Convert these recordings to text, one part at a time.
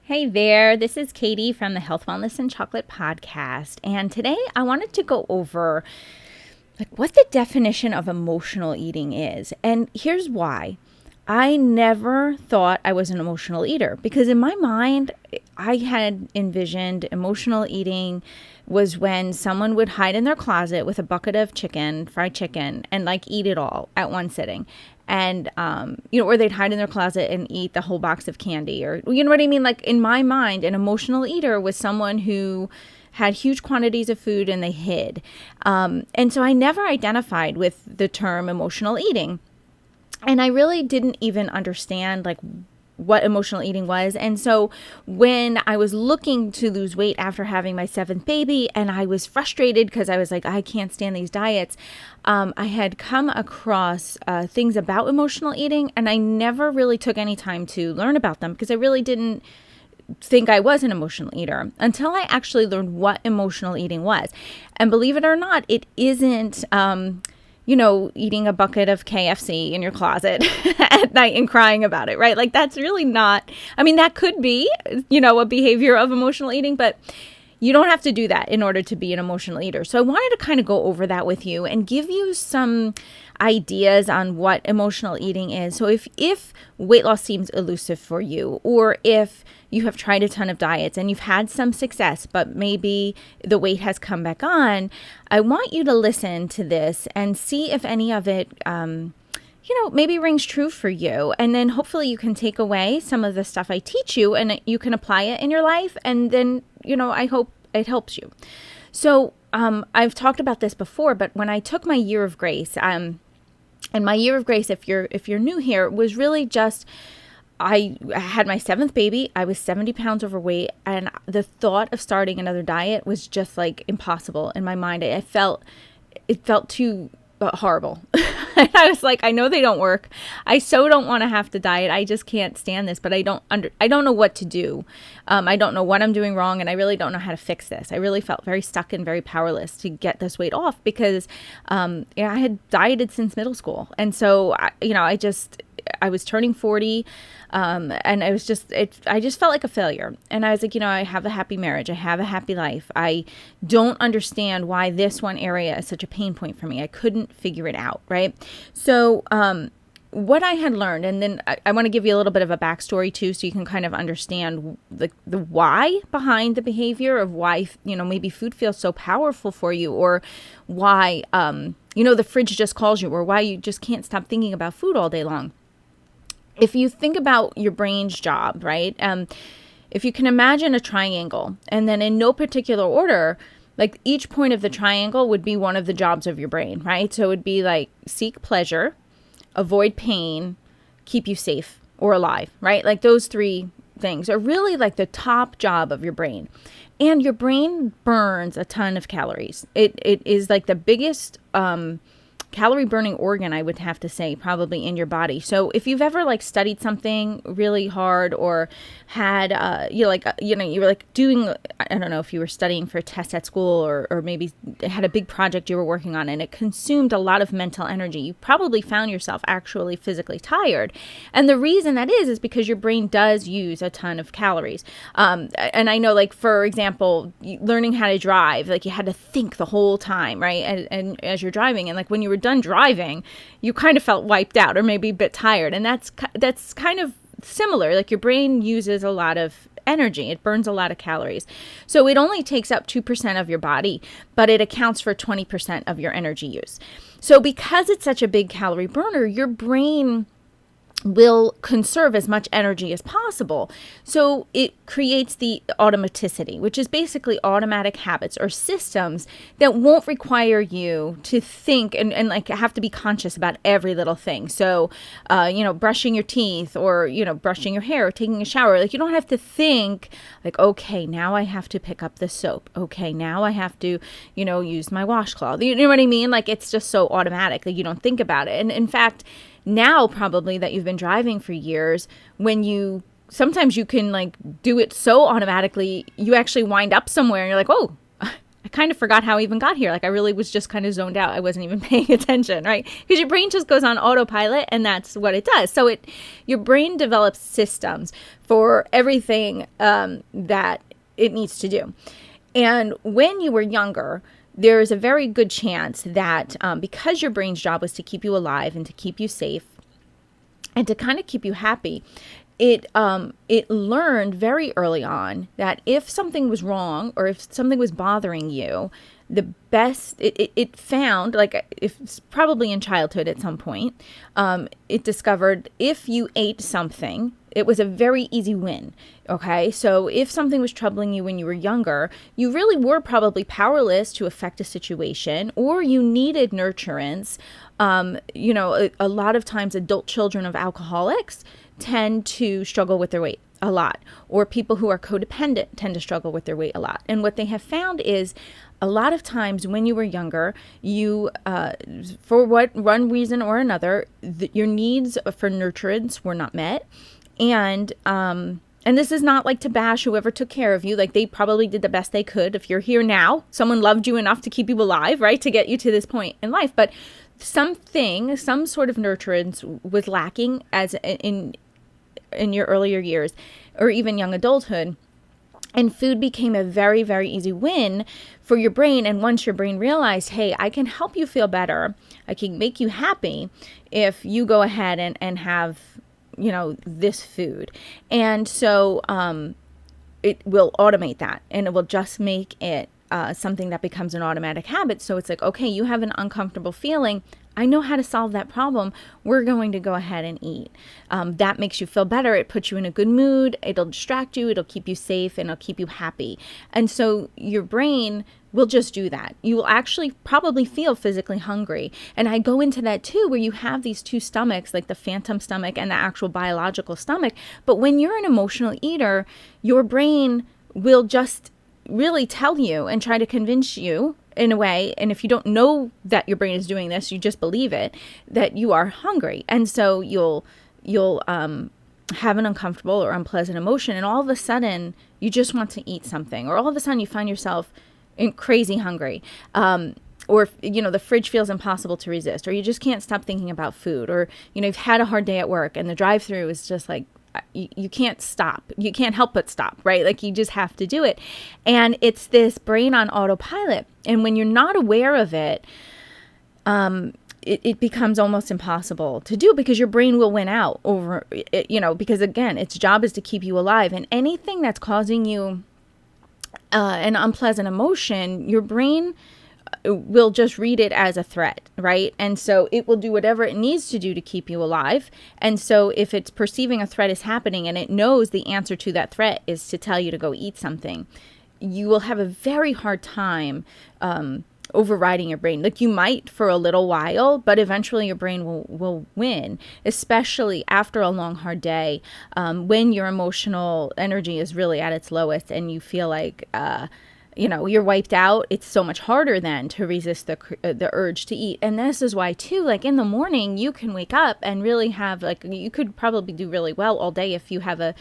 Hey there, this is Katie from the Health, Wellness, and Chocolate podcast. And today I wanted to go over what the definition of emotional eating is. And here's why. I never thought I was an emotional eater because in my mind, I had envisioned emotional eating was when someone would hide in their closet with a bucket of chicken, fried chicken, and eat it all at one sitting. And, or they'd hide in their closet and eat the whole box of candy, or, you know what I mean? Like in my mind, an emotional eater was someone who had huge quantities of food and they hid. And so I never identified with the term emotional eating. And I really didn't even understand what emotional eating was. And so when I was looking to lose weight after having my seventh baby, and I was frustrated because I was like, I can't stand these diets, I had come across things about emotional eating, and I never really took any time to learn about them because I really didn't think I was an emotional eater until I actually learned what emotional eating was. And believe it or not, it isn't eating a bucket of KFC in your closet at night and crying about it, right? Like that's really not, that could be, a behavior of emotional eating, but you don't have to do that in order to be an emotional eater. So I wanted to kind of go over that with you and give you some ideas on what emotional eating is. So if weight loss seems elusive for you, or if you have tried a ton of diets and you've had some success, but maybe the weight has come back on, I want you to listen to this and see if any of it, maybe rings true for you. And then hopefully you can take away some of the stuff I teach you and you can apply it in your life. And then, I hope it helps you. So I've talked about this before, but when I took my year of grace, and my year of grace, if you're new here, was really just, I had my seventh baby. I was 70 pounds overweight, and the thought of starting another diet was just impossible in my mind. It felt too horrible. And I was like, I know they don't work. I so don't want to have to diet. I just can't stand this, but I don't know what to do. I don't know what I'm doing wrong, and I really don't know how to fix this. I really felt very stuck and very powerless to get this weight off because, I had dieted since middle school. And so, I was turning 40, and I just felt like a failure. And I was like, I have a happy marriage. I have a happy life. I don't understand why this one area is such a pain point for me. I couldn't figure it out, right? So, what I had learned, and then I want to give you a little bit of a backstory too, so you can kind of understand the why behind the behavior of why, maybe food feels so powerful for you, or why, the fridge just calls you, or why you just can't stop thinking about food all day long. If you think about your brain's job, right? If you can imagine a triangle, and then in no particular order, each point of the triangle would be one of the jobs of your brain, right? So it would be seek pleasure, avoid pain, keep you safe or alive, right? Those three things are really the top job of your brain. And your brain burns a ton of calories. It is the biggest calorie burning organ, I would have to say, probably in your body. So if you've ever studied something really hard, or had you were doing, I don't know if you were studying for a test at school, or maybe had a big project you were working on and it consumed a lot of mental energy, you probably found yourself actually physically tired. And the reason that is because your brain does use a ton of calories. And I know, for example, learning how to drive, you had to think the whole time, right? And as you're driving, and when you were done driving, you kind of felt wiped out or maybe a bit tired. And that's kind of similar. Your brain uses a lot of energy. It burns a lot of calories. So it only takes up 2% of your body, but it accounts for 20% of your energy use. So because it's such a big calorie burner, your brain will conserve as much energy as possible. So it creates the automaticity, which is basically automatic habits or systems that won't require you to think and have to be conscious about every little thing. So, brushing your teeth, or, brushing your hair, or taking a shower, you don't have to think okay, now I have to pick up the soap. Okay, now I have to, use my washcloth. You know what I mean? It's just so automatic that you don't think about it. And in fact, now probably that you've been driving for years, sometimes you can do it so automatically, you actually wind up somewhere and you're like, oh, I kind of forgot how I even got here. Like I really was just kind of zoned out. I wasn't even paying attention, right? Because your brain just goes on autopilot and that's what it does. So your brain develops systems for everything that it needs to do. And when you were younger, there is a very good chance that because your brain's job was to keep you alive and to keep you safe and to kind of keep you happy, it learned very early on that if something was wrong or if something was bothering you, the best it found, like if probably in childhood at some point, it discovered if you ate something, it was a very easy win. Okay, so if something was troubling you when you were younger, you really were probably powerless to affect a situation, or you needed nurturance. A lot of times adult children of alcoholics tend to struggle with their weight a lot, or people who are codependent tend to struggle with their weight a lot. And what they have found is a lot of times when you were younger, you, for one reason or another, your needs for nurturance were not met. And this is not like to bash whoever took care of you. Like they probably did the best they could. If you're here now, someone loved you enough to keep you alive, right? To get you to this point in life. But some sort of nurturance was lacking as in your earlier years or even young adulthood. And food became a very, very easy win for your brain. And once your brain realized, hey, I can help you feel better, I can make you happy if you go ahead and have, this food. And so it will automate that, and it will just make it something that becomes an automatic habit. So it's like, okay, you have an uncomfortable feeling. I know how to solve that problem. We're going to go ahead and eat. That makes you feel better. It puts you in a good mood. It'll distract you. It'll keep you safe, and it'll keep you happy. And so your brain will just do that. You will actually probably feel physically hungry. And I go into that too, where you have these two stomachs, like the phantom stomach and the actual biological stomach. But when you're an emotional eater, your brain will just really tell you and try to convince you in a way, and if you don't know that your brain is doing this, you just believe it, that you are hungry. And so you'll have an uncomfortable or unpleasant emotion, and all of a sudden you just want to eat something, or all of a sudden you find yourself crazy hungry, or the fridge feels impossible to resist, or you just can't stop thinking about food, or you've had a hard day at work and the drive-through is just like you can't stop. You can't help but stop, right? Like you just have to do it. And it's this brain on autopilot. And when you're not aware of it, it becomes almost impossible to do, because your brain will win out over it, because again, its job is to keep you alive. And anything that's causing you an unpleasant emotion, your brain will just read it as a threat, right? And so it will do whatever it needs to do to keep you alive. And so if it's perceiving a threat is happening and it knows the answer to that threat is to tell you to go eat something, you will have a very hard time overriding your brain. Like you might for a little while, but eventually your brain will win, especially after a long, hard day, when your emotional energy is really at its lowest and you feel like you're wiped out. It's so much harder then to resist the urge to eat. And this is why too, like in the morning, you can wake up and really have you could probably do really well all day if you have a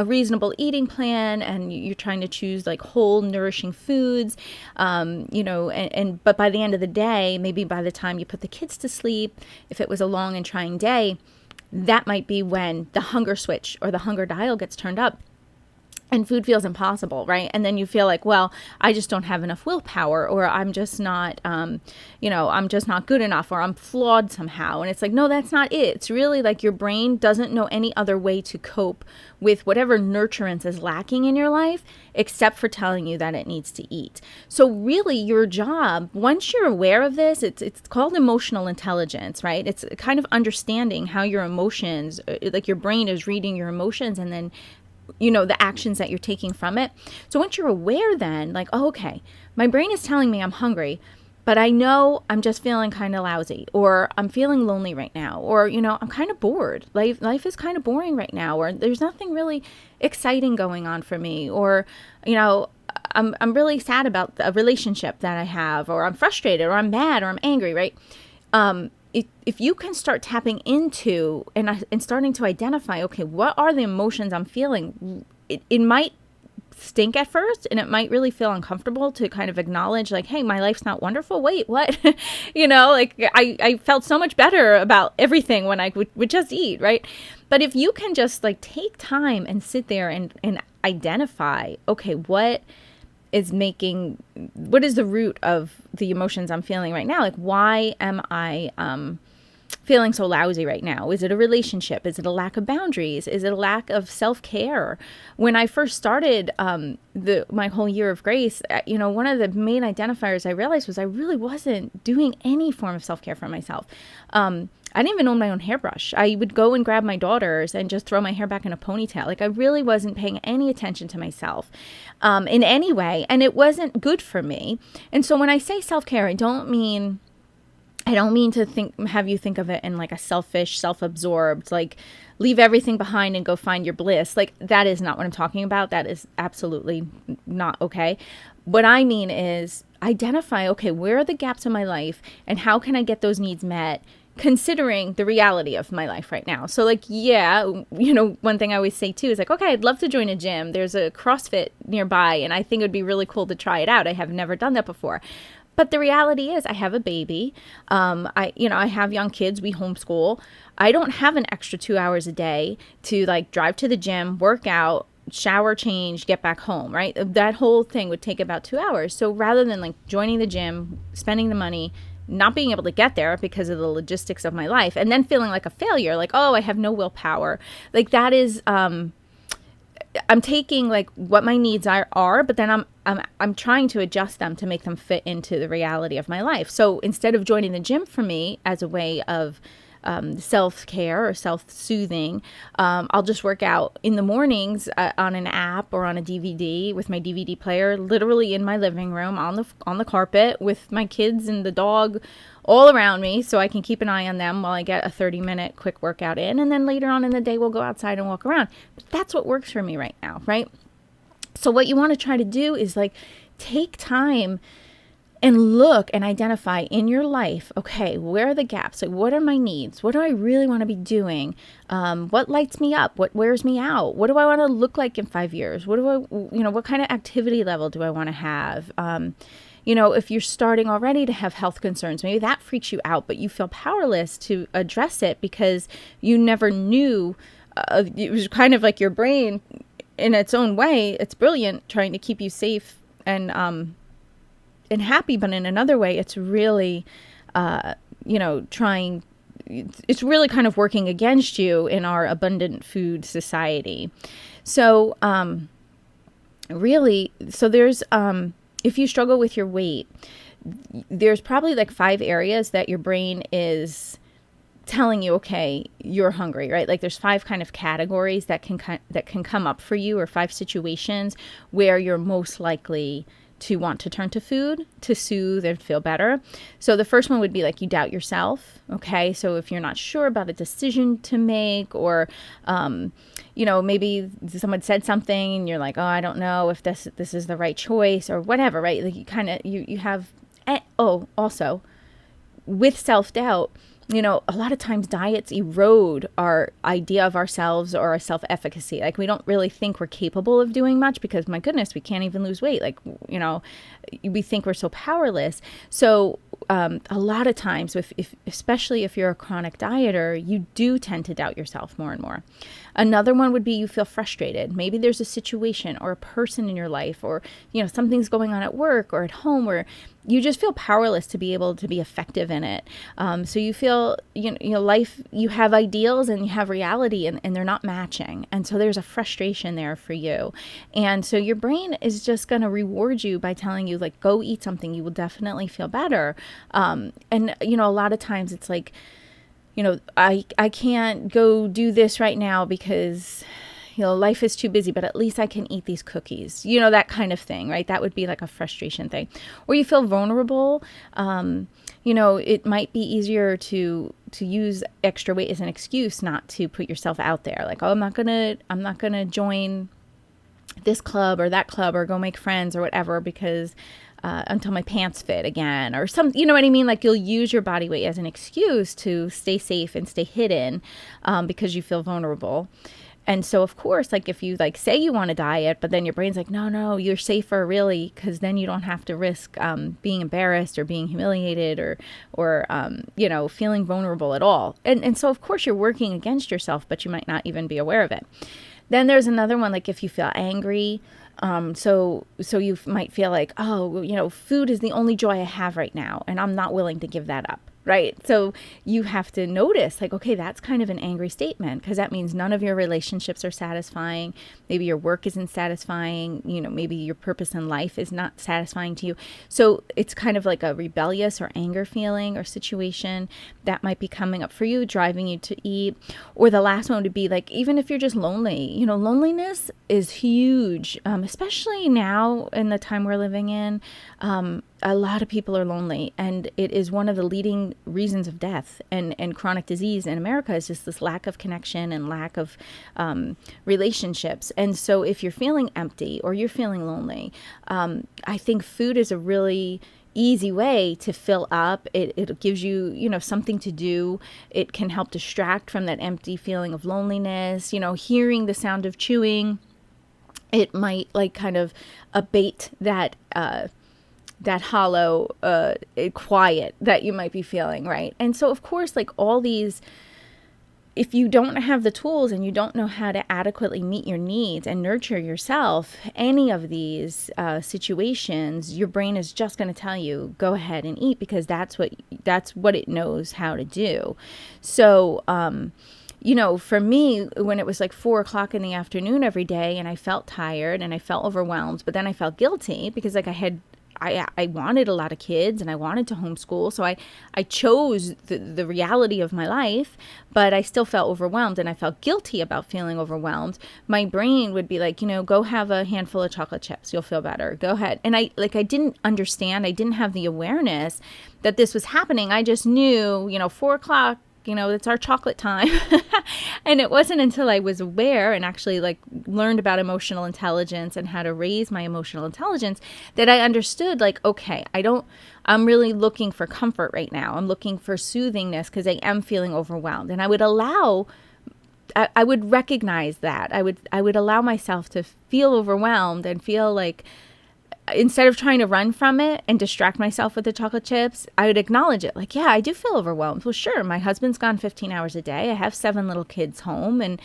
reasonable eating plan and you're trying to choose like whole nourishing foods, but by the end of the day, maybe by the time you put the kids to sleep, if it was a long and trying day, that might be when the hunger switch or the hunger dial gets turned up. And food feels impossible, right? And then you feel like, well, I just don't have enough willpower, or I'm just not, I'm just not good enough, or I'm flawed somehow. And it's like, no, that's not it. It's really like your brain doesn't know any other way to cope with whatever nurturance is lacking in your life, except for telling you that it needs to eat. So really your job, once you're aware of this, it's called emotional intelligence, right? It's kind of understanding how your emotions, like your brain is reading your emotions, and then the actions that you're taking from it. So once you're aware then, like, oh, okay, my brain is telling me I'm hungry, but I know I'm just feeling kind of lousy, or I'm feeling lonely right now, or, I'm kind of bored. Life is kind of boring right now, or there's nothing really exciting going on for me, or, I'm really sad about a relationship that I have, or I'm frustrated, or I'm mad, or I'm angry, right? If you can start tapping into and starting to identify, okay, what are the emotions I'm feeling? It might stink at first, and it might really feel uncomfortable to kind of acknowledge like, hey, my life's not wonderful. Wait, what? Like I felt so much better about everything when I would just eat, right? But if you can just like take time and sit there and identify, okay, what is the root of the emotions I'm feeling right now? Like, why am I feeling so lousy right now? Is it a relationship? Is it a lack of boundaries? Is it a lack of self-care? When I first started my whole year of grace, one of the main identifiers I realized was I really wasn't doing any form of self-care for myself. I didn't even own my own hairbrush. I would go and grab my daughter's and just throw my hair back in a ponytail. Like, I really wasn't paying any attention to myself in any way, and it wasn't good for me. And so when I say self-care, I don't mean to have you think of it in like a selfish, self-absorbed, like leave everything behind and go find your bliss. Like, that is not what I'm talking about. That is absolutely not okay. What I mean is identify, okay, where are the gaps in my life and how can I get those needs met, considering the reality of my life right now. So like, yeah, one thing I always say too is like, okay, I'd love to join a gym. There's a CrossFit nearby and I think it would be really cool to try it out. I have never done that before. But the reality is I have a baby. I have young kids. We homeschool. I don't have an extra 2 hours a day to like drive to the gym, work out, shower, change, get back home, right? That whole thing would take about 2 hours. So rather than like joining the gym, spending the money, not being able to get there because of the logistics of my life, and then feeling like a failure, like, oh, I have no willpower. Like, that is, I'm taking like what my needs are, but then I'm trying to adjust them to make them fit into the reality of my life. So instead of joining the gym for me as a way of self-care or self-soothing, I'll just work out in the mornings on an app or on a DVD with my DVD player, literally in my living room on the carpet with my kids and the dog all around me, so I can keep an eye on them while I get a 30-minute quick workout in. And then later on in the day, we'll go outside and walk around. But that's what works for me right now, right? So what you want to try to do is like take time and look and identify in your life, okay, where are the gaps? Like, what are my needs? What do I really want to be doing? What lights me up? What wears me out? What do I want to look like in 5 years? What kind of activity level do I want to have? If you're starting already to have health concerns, maybe that freaks you out, but you feel powerless to address it because you never knew. It was kind of like your brain in its own way. It's brilliant trying to keep you safe and happy, but in another way, it's really, it's really kind of working against you in our abundant food society. So, there's, if you struggle with your weight, there's probably like 5 areas that your brain is telling you, okay, you're hungry, right? Like there's 5 kind of categories that can come up for you, or 5 situations where you're most likely to want to turn to food to soothe and feel better. So the first one would be like you doubt yourself. Okay. So if you're not sure about a decision to make, or, maybe someone said something and you're like, oh, I don't know if this is the right choice or whatever, right? Like you kind of, you have, also with self-doubt, a lot of times diets erode our idea of ourselves or our self-efficacy. Like we don't really think we're capable of doing much because, my goodness, we can't even lose weight. Like, we think we're so powerless. So a lot of times, especially if you're a chronic dieter, you do tend to doubt yourself more and more. Another one would be you feel frustrated. Maybe there's a situation or a person in your life, or, something's going on at work or at home where you just feel powerless to be able to be effective in it. So you feel, life, you have ideals and you have reality, and they're not matching. And so there's a frustration there for you. And so your brain is just going to reward you by telling you, like, go eat something. You will definitely feel better. And a lot of times it's like, I can't go do this right now because life is too busy, but at least I can eat these cookies, that kind of thing, right? That would be like a frustration thing. Or you feel vulnerable. It might be easier to use extra weight as an excuse not to put yourself out there. Like, oh, I'm not gonna join this club or that club or go make friends or whatever because until my pants fit again, or some, you know what I mean? Like you'll use your body weight as an excuse to stay safe and stay hidden because you feel vulnerable. And so, of course, like if you like say you want to diet, but then your brain's like, no, you're safer really, because then you don't have to risk being embarrassed or being humiliated or feeling vulnerable at all. And so, of course, you're working against yourself, but you might not even be aware of it. Then there's another one, like if you feel angry, so you might feel like, oh, food is the only joy I have right now, and I'm not willing to give that up. Right. So you have to notice like, okay, that's kind of an angry statement, because that means none of your relationships are satisfying. Maybe your work isn't satisfying. Maybe your purpose in life is not satisfying to you. So it's kind of like a rebellious or anger feeling or situation that might be coming up for you, driving you to eat. Or the last one would be like, even if you're just lonely, loneliness is huge, especially now in the time we're living in. A lot of people are lonely, and it is one of the leading reasons of death and chronic disease in America is just this lack of connection and lack of relationships. And so if you're feeling empty or you're feeling lonely, I think food is a really easy way to fill up. It gives you, something to do. It can help distract from that empty feeling of loneliness. Hearing the sound of chewing, it might like kind of abate that hollow, quiet that you might be feeling, right? And so, of course, like all these, if you don't have the tools and you don't know how to adequately meet your needs and nurture yourself, any of these situations, your brain is just going to tell you, go ahead and eat, because that's what it knows how to do. So, for me, when it was like 4:00 in the afternoon every day and I felt tired and I felt overwhelmed, but then I felt guilty because like I wanted a lot of kids and I wanted to homeschool. So I chose the reality of my life, but I still felt overwhelmed and I felt guilty about feeling overwhelmed. My brain would be like, go have a handful of chocolate chips. You'll feel better. Go ahead. And I didn't understand. I didn't have the awareness that this was happening. I just knew, 4:00, it's our chocolate time. And it wasn't until I was aware and actually like learned about emotional intelligence and how to raise my emotional intelligence that I understood like, okay, I'm really looking for comfort right now. I'm looking for soothingness because I am feeling overwhelmed. And I would recognize that. I would allow myself to feel overwhelmed and feel like, instead of trying to run from it and distract myself with the chocolate chips, I would acknowledge it. Like, yeah, I do feel overwhelmed. Well, sure, my husband's gone 15 hours a day. I have 7 little kids home and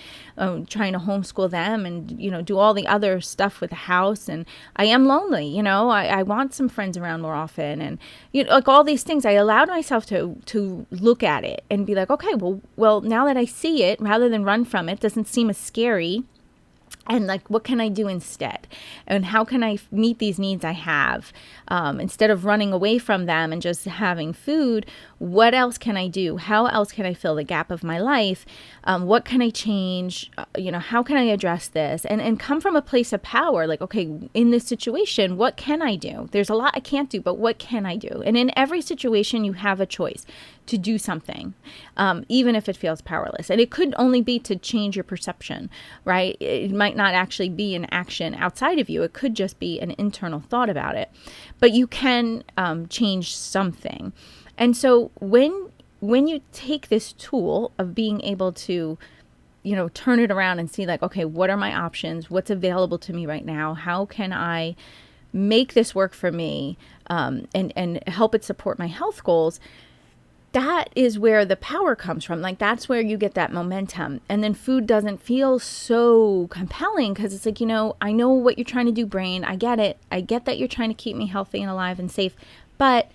trying to homeschool them and, do all the other stuff with the house. And I am lonely, I want some friends around more often. And, like all these things, I allowed myself to look at it and be like, okay, well, now that I see it, rather than run from it, doesn't seem as scary. And like, what can I do instead? And how can I meet these needs I have? Instead of running away from them and just having food, what else can I do? How else can I fill the gap of my life? What can I change? How can I address this? And come from a place of power. Like, okay, in this situation, what can I do? There's a lot I can't do, but what can I do? And in every situation, you have a choice to do something, even if it feels powerless. And it could only be to change your perception, right? It might not actually be an action outside of you. It could just be an internal thought about it. But you can change something. And so when you take this tool of being able to, turn it around and see like, okay, what are my options? What's available to me right now? How can I make this work for me and help it support my health goals? That is where the power comes from. Like, that's where you get that momentum. And then food doesn't feel so compelling because it's like, I know what you're trying to do, brain. I get it. I get that you're trying to keep me healthy and alive and safe, but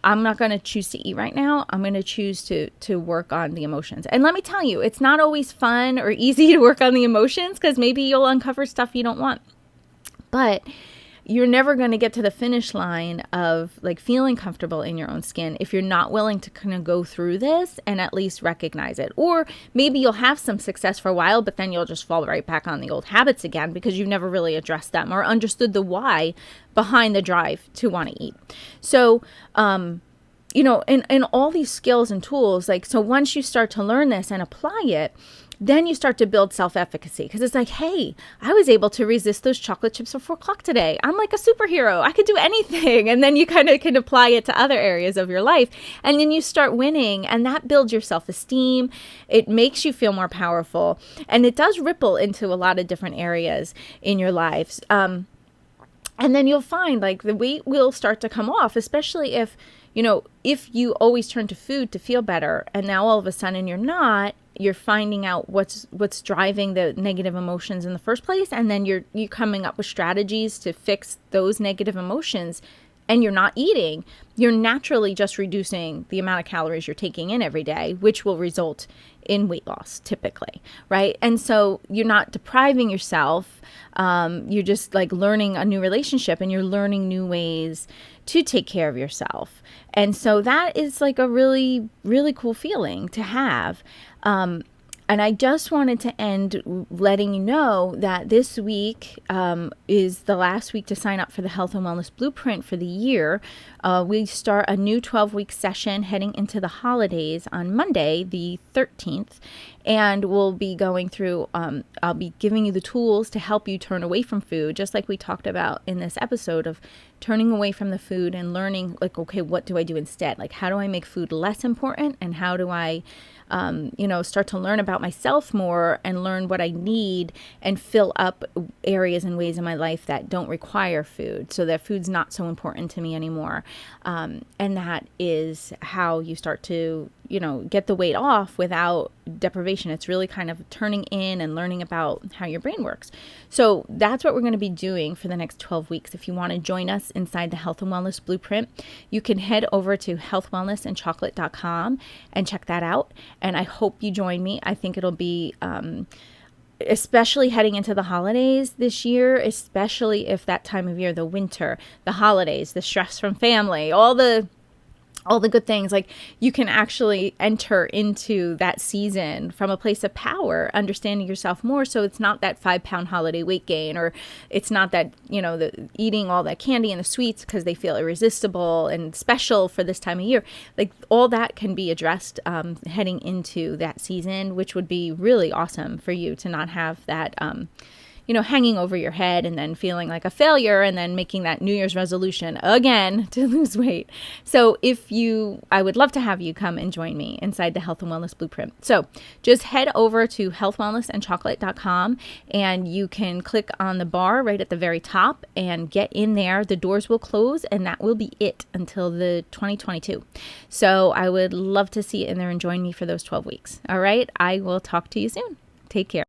I'm not going to choose to eat right now. I'm going to choose to work on the emotions. And let me tell you, it's not always fun or easy to work on the emotions because maybe you'll uncover stuff you don't want. But you're never going to get to the finish line of like feeling comfortable in your own skin if you're not willing to kind of go through this and at least recognize it. Or maybe you'll have some success for a while, but then you'll just fall right back on the old habits again because you've never really addressed them or understood the why behind the drive to want to eat. So, in all these skills and tools, like, so once you start to learn this and apply it, then you start to build self-efficacy, because it's like, hey, I was able to resist those chocolate chips at 4 o'clock today. I'm like a superhero. I could do anything. And then you kind of can apply it to other areas of your life. And then you start winning, and that builds your self-esteem. It makes you feel more powerful. And it does ripple into a lot of different areas in your lives. And then you'll find like the weight will start to come off, especially if you always turn to food to feel better, and now all of a sudden you're finding out what's driving the negative emotions in the first place, and then you're coming up with strategies to fix those negative emotions, and you're not eating, you're naturally just reducing the amount of calories you're taking in every day, which will result in weight loss typically, right? And so you're not depriving yourself. You're just like learning a new relationship, and you're learning new ways to take care of yourself. And so that is like a really, really cool feeling to have. And I just wanted to end letting you know that this week is the last week to sign up for the Health and Wellness Blueprint for the year. We start a new 12-week session heading into the holidays on Monday, the 13th. And we'll be going through, I'll be giving you the tools to help you turn away from food, just like we talked about in this episode of turning away from the food and learning, like, okay, what do I do instead? Like, how do I make food less important? And how do I start to learn about myself more and learn what I need and fill up areas and ways in my life that don't require food, so that food's not so important to me anymore. And that is how you start to, get the weight off without deprivation. It's really kind of turning in and learning about how your brain works. So that's what we're going to be doing for the next 12 weeks. If you want to join us inside the Health and Wellness Blueprint, you can head over to healthwellnessandchocolate.com and check that out. And I hope you join me. I think it'll be especially heading into the holidays this year, especially if that time of year, the winter, the holidays, the stress from family, all the good things, like you can actually enter into that season from a place of power, understanding yourself more. So it's not that 5-pound holiday weight gain, or it's not that, the eating all that candy and the sweets because they feel irresistible and special for this time of year. Like all that can be addressed heading into that season, which would be really awesome for you to not have that, hanging over your head and then feeling like a failure and then making that New Year's resolution again to lose weight. So I would love to have you come and join me inside the Health and Wellness Blueprint. So just head over to healthwellnessandchocolate.com, and you can click on the bar right at the very top and get in there. The doors will close, and that will be it until the 2022. So I would love to see you in there and join me for those 12 weeks. All right. I will talk to you soon. Take care.